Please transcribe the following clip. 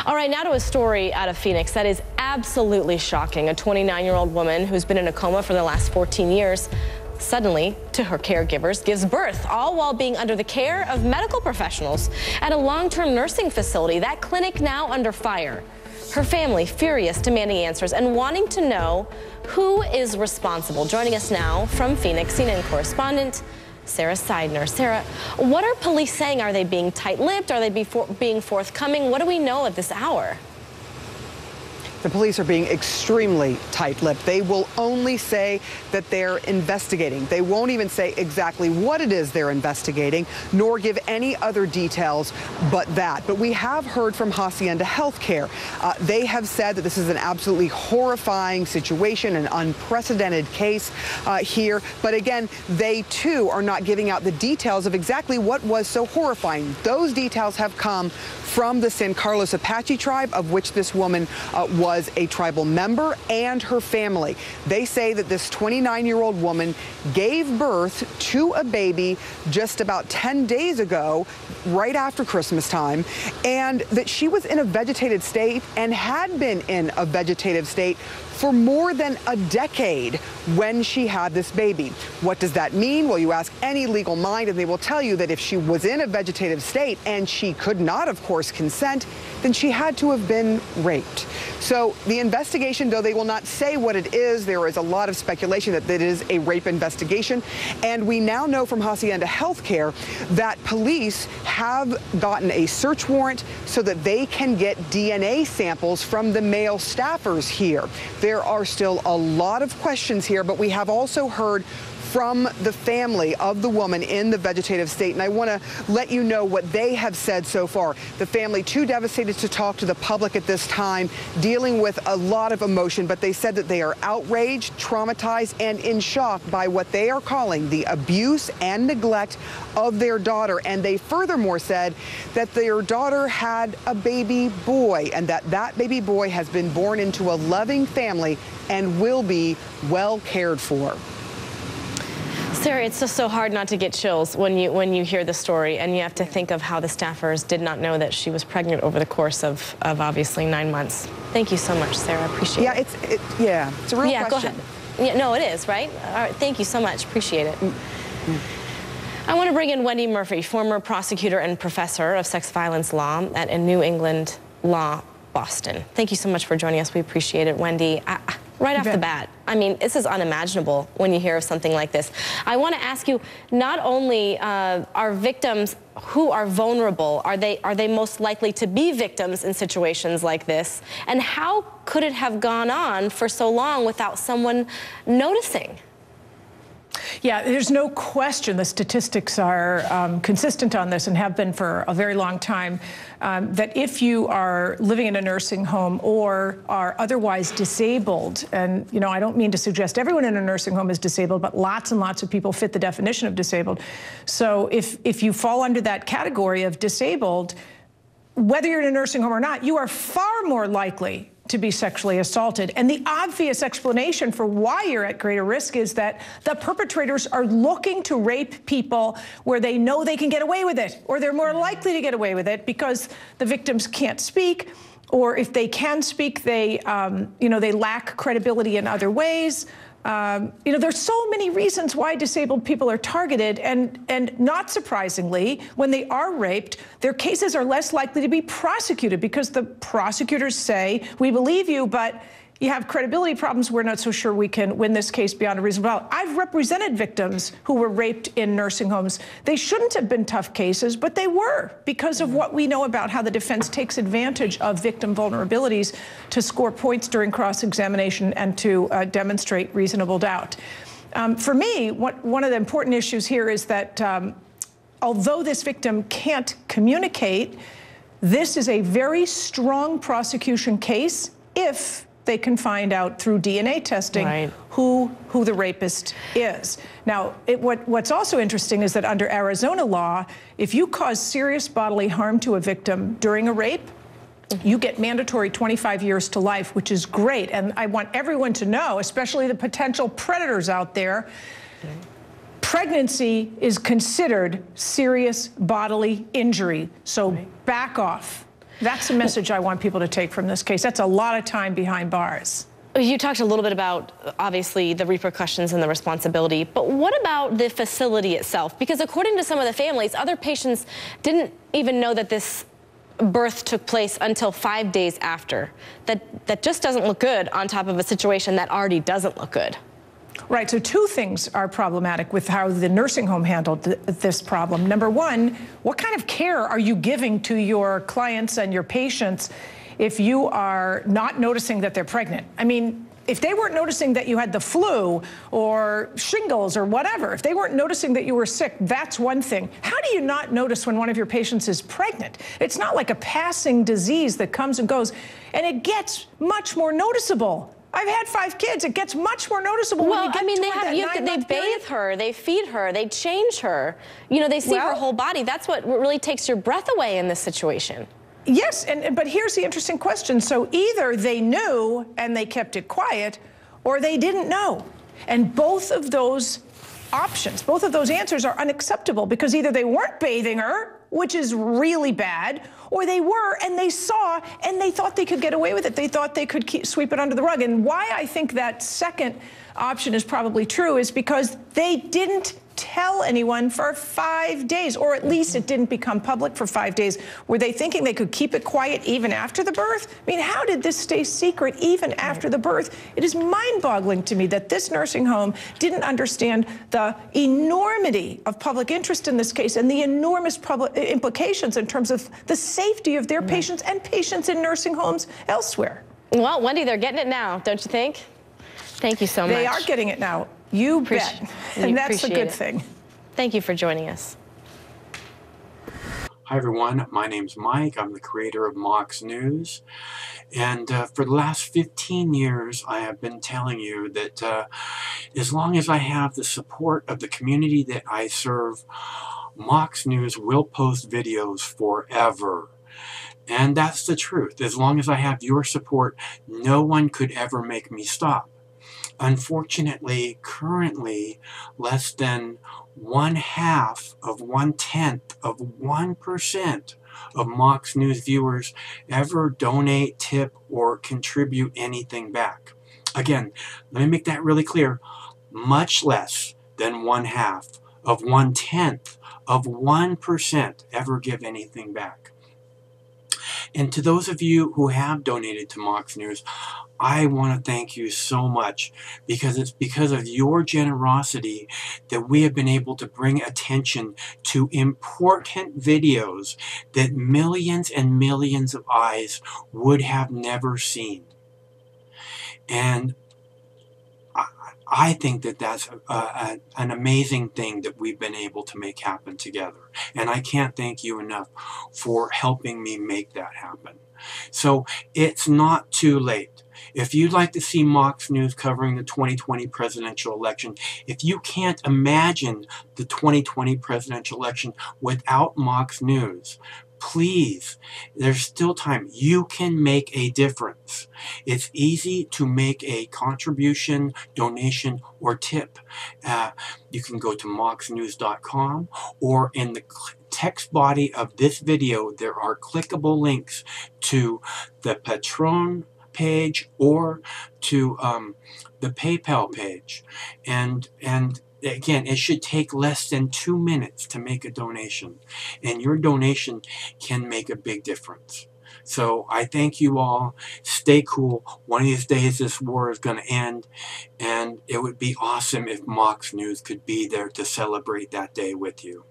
All right, now to a story out of Phoenix that is absolutely shocking. A 29-year-old woman who's been in a coma for the last 14 years suddenly, to her caregivers, gives birth, all while being under the care of medical professionals at a long-term nursing facility. That clinic now under fire. Her family furious, demanding answers and wanting to know who is responsible. Joining us now from Phoenix, CNN correspondent Sarah Seidner. Sarah, what are police saying? Are they being tight-lipped? Are they being forthcoming? What do we know at this hour? The police are being extremely tight-lipped. They will only say that they're investigating. They won't even say exactly what it is they're investigating, nor give any other details but that. But we have heard from Hacienda Healthcare. They have said that this is an absolutely horrifying situation, an unprecedented case here. But again, they too are not giving out the details of exactly what was so horrifying. Those details have come from the San Carlos Apache tribe, of which this woman was a tribal member, and her family. They say that this 29-year-old woman gave birth to a baby just about 10 days ago, right after Christmas time, and that she was in a vegetative state and had been in a vegetative state for more than a decade when she had this baby. What does that mean? Well, you ask any legal mind and they will tell you that if she was in a vegetative state and she could not, of course, consent, then she had to have been raped. So the investigation, though they will not say what it is, there is a lot of speculation that it is a rape investigation. And we now know from Hacienda Healthcare that police have gotten a search warrant so that they can get DNA samples from the male staffers here. There are still a lot of questions here, but we have also heard from the family of the woman in the vegetative state, and I want to let you know what they have said so far. The family, too devastated to talk to the public at this time, dealing with a lot of emotion, but they said that they are outraged, traumatized, and in shock by what they are calling the abuse and neglect of their daughter. And they furthermore said that their daughter had a baby boy, and that baby boy has been born into a loving family and will be well cared for. Sarah, it's just so hard not to get chills when you hear the story, and you have to think of how the staffers did not know that she was pregnant over the course of obviously 9 months. Thank you so much, Sarah. Appreciate it. Yeah, it's a real question. Yeah, go ahead. Yeah, no, it is, right? All right, thank you so much. Appreciate it. I want to bring in Wendy Murphy, former prosecutor and professor of sex violence law at New England Law, Boston. Thank you so much for joining us. We appreciate it, Wendy. Right off the bat, I mean, this is unimaginable when you hear of something like this. I want to ask you, not only are victims who are vulnerable, are they most likely to be victims in situations like this? And how could it have gone on for so long without someone noticing? Yeah, there's no question the statistics are consistent on this and have been for a very long time, that if you are living in a nursing home or are otherwise disabled, and, you know, I don't mean to suggest everyone in a nursing home is disabled, but lots and lots of people fit the definition of disabled. So if you fall under that category of disabled, whether you're in a nursing home or not, you are far more likely to be sexually assaulted. And the obvious explanation for why you're at greater risk is that the perpetrators are looking to rape people where they know they can get away with it, or they're more likely to get away with it because the victims can't speak, or if they can speak, they, they lack credibility in other ways. There's so many reasons why disabled people are targeted, and not surprisingly, when they are raped, their cases are less likely to be prosecuted because the prosecutors say, we believe you, but you have credibility problems. We're not so sure we can win this case beyond a reasonable doubt. I've represented victims who were raped in nursing homes. They shouldn't have been tough cases, but they were because of what we know about how the defense takes advantage of victim vulnerabilities to score points during cross-examination and to demonstrate reasonable doubt. For me, one of the important issues here is that although this victim can't communicate, this is a very strong prosecution case if they can find out through DNA testing who the rapist is. Now, what's also interesting is that under Arizona law, if you cause serious bodily harm to a victim during a rape, you get mandatory 25 years to life, which is great. And I want everyone to know, especially the potential predators out there, pregnancy is considered serious bodily injury. So back off. That's the message I want people to take from this case. That's a lot of time behind bars. You talked a little bit about, obviously, the repercussions and the responsibility, but what about the facility itself? Because according to some of the families, other patients didn't even know that this birth took place until 5 days after. That just doesn't look good on top of a situation that already doesn't look good. Right, so two things are problematic with how the nursing home handled this problem. Number one, what kind of care are you giving to your clients and your patients if you are not noticing that they're pregnant? I mean, if they weren't noticing that you had the flu or shingles or whatever, if they weren't noticing that you were sick, that's one thing. How do you not notice when one of your patients is pregnant? It's not like a passing disease that comes and goes, and it gets much more noticeable. I've had 5 kids. It gets much more noticeable when you get they bathe her, they feed her, they change her. You know, they see her whole body. That's what really takes your breath away in this situation. Yes, but here's the interesting question. So either they knew and they kept it quiet, or they didn't know. And both of those options, both of those answers are unacceptable, because either they weren't bathing her, which is really bad, or they were and they saw and they thought they could get away with it. They thought they could sweep it under the rug. And why I think that second option is probably true is because they didn't tell anyone for 5 days, or at least it didn't become public for 5 days. Were they thinking they could keep it quiet even after the birth? I mean, how did this stay secret even after the birth? It is mind-boggling to me that this nursing home didn't understand the enormity of public interest in this case and the enormous public implications in terms of the safety of their patients and patients in nursing homes elsewhere. Well, Wendy, they're getting it now, don't you think? Thank you so much. They are getting it now. You bet. And that's a good thing. Thank you for joining us. Hi everyone, my name's Mike. I'm the creator of Mox News. And for the last 15 years, I have been telling you that as long as I have the support of the community that I serve, Mox News will post videos forever. And that's the truth. As long as I have your support, no one could ever make me stop. Unfortunately, currently, less than 1/2 of 1/10 of 1% of Mox News viewers ever donate, tip, or contribute anything back. Again, let me make that really clear. Much less than 1/2 of 1/10 of 1% ever give anything back. And to those of you who have donated to Mox News, I want to thank you so much, because it's because of your generosity that we have been able to bring attention to important videos that millions and millions of eyes would have never seen. And I think that that's an amazing thing that we've been able to make happen together. And I can't thank you enough for helping me make that happen. So it's not too late. If you'd like to see Mox News covering the 2020 presidential election, if you can't imagine the 2020 presidential election without Mox News, please, there's still time. You can make a difference. It's easy to make a contribution, donation, or tip. You can go to moxnews.com, or in the text body of this video, there are clickable links to the Patreon page or to the PayPal page. And again, it should take less than 2 minutes to make a donation, and your donation can make a big difference. So I thank you all. Stay cool. One of these days this war is going to end, and it would be awesome if Mox News could be there to celebrate that day with you.